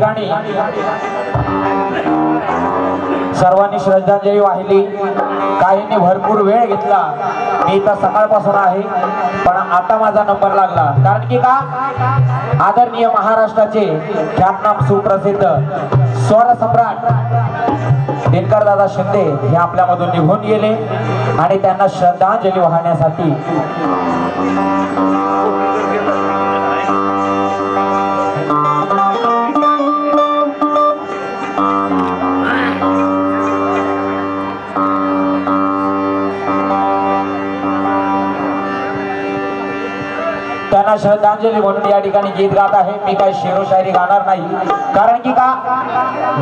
ठिकाणी सर्वांनी श्रद्धांजली वाहिली। काहींनी भरपूर वेळ घेतला। मी इथं सकाळपासून आहे, पण आता माझा नंबर लागला। कारण की का आदरणीय महाराष्ट्राचे ख्यातनाम सुप्रसिद्ध स्वर सम्राट दिनकर दादा शिंदे हे आपल्यामधून निघून गेले आणि त्यांना श्रद्धांजली वाहण्यासाठी श्रद्धांजली म्हणून या ठिकाणी गीत गात आहे। मी काही शेरो शायरी गाणार नाही, कारण की का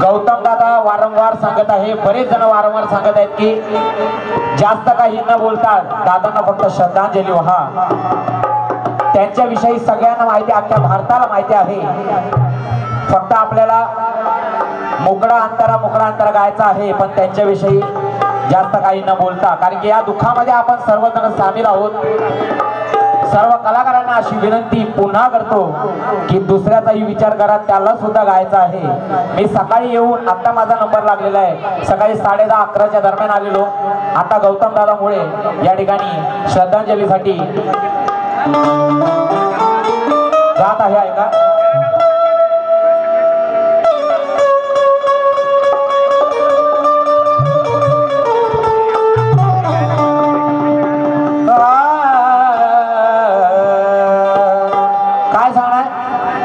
गौतम दादा वारंवार सांगत आहे, बरेच जण वारंवार सांगत आहेत की जास्त काही न बोलता दादांना फक्त श्रद्धांजली वाहा। त्यांच्याविषयी सगळ्यांना माहिती, अख्ख्या भारताला माहिती आहे। फक्त आपल्याला मोकळा अंतरा गायचा आहे, पण त्यांच्याविषयी जास्त काही न बोलता, कारण की या दुःखामध्ये आपण सर्वजण सामील आहोत। सर्व कलाकारांना अशी विनंती पुन्हा करतो की दुसऱ्याचाही विचार करा, त्याला सुद्धा गायचं आहे। मी सकाळी येऊन आता माझा नंबर लागलेला आहे, सकाळी 10:30-11च्या दरम्यान आलेलो। आता गौतम दादामुळे या ठिकाणी श्रद्धांजलीसाठी जात आहे। ऐका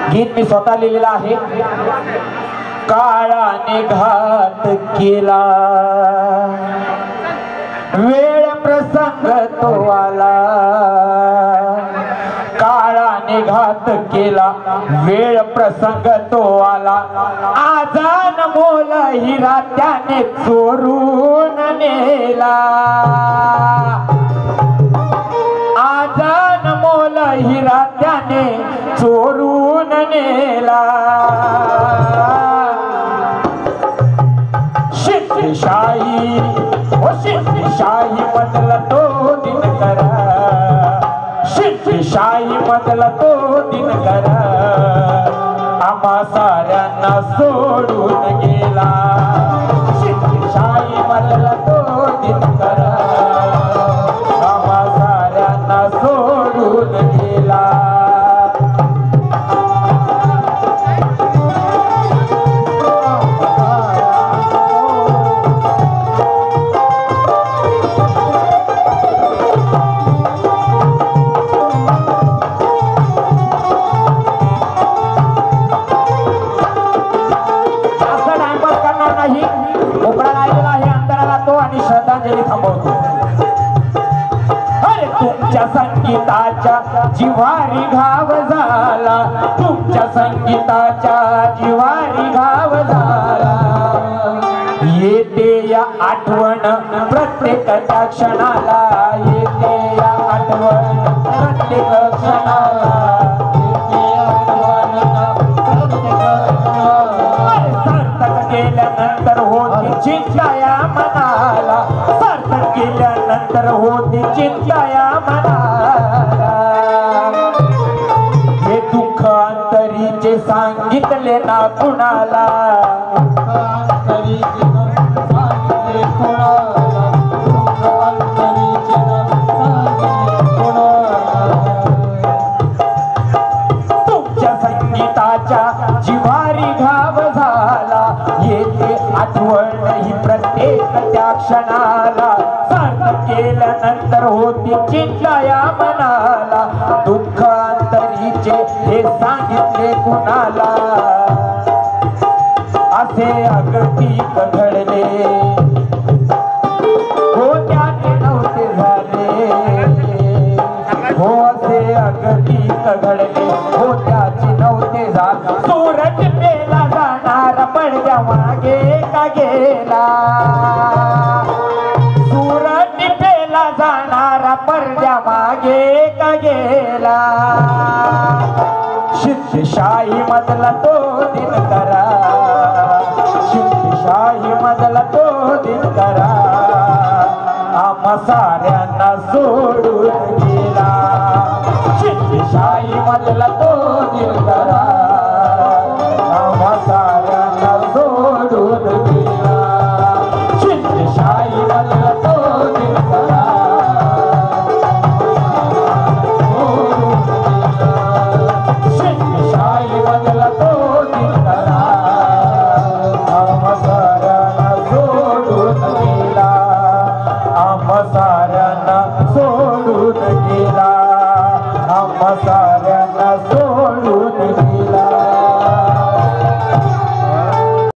गीत मी स्वतः लिहिलेला आहे। काळाने घात केला, वेळ प्रसंग तो आला। काळाने घात केला, वेळ प्रसंग तो आला। आजान मोल हिरा त्याने चोरून नेला। आजान मोल हिरा त्याने चोरून नेला। शिवशाही ओ शिवशाही मधला तो दिनकर, शिवशाही मधला तो दिनकर आम्हा साऱ्यांना सोडून गेला। शिवशाही मधला तो दिनकर आम्हा साऱ्यांना सोडून गेला। तुमच्या संगीताच्या जिवारी घाव झाला, तुमच्या संगीताच्या जिवारी घाव झाला। येते या आठवण प्रत्येकाच्या क्षणाला, येते या आठवण प्रत्येक क्षणाला। सार्थक केल्यानंतर होती चिंता या मनाला, सार्थक केल्यानंतर होती चिंता या मनाला। हे दुःख अंतरीचे सांगितले ना कुणाला, तुमच्या संगीताच्या जिवारी घाव झाला। येते आठवण ही प्रत्येक त्या क्षणाला, सार्थक केल्यानंतर होती चिंता या मनाला। दुःख अंतरीचे हे सांगितले कुणाला, असे अगतिक घडले हो त्याने नव्हते झाले, हो असे अगतिक घडले हो त्याचे नव्हते झाले। सूरज पेला जाणार पडद्या मागे का गेला, सूरज पेला जाणारा पडद्या मागे का गेला। शिवशाही मधला तो दिनकर, शिवशाही मधला तो दिनकर आम्हा साऱ्यांना सोडून गेला। शिवशाही मधला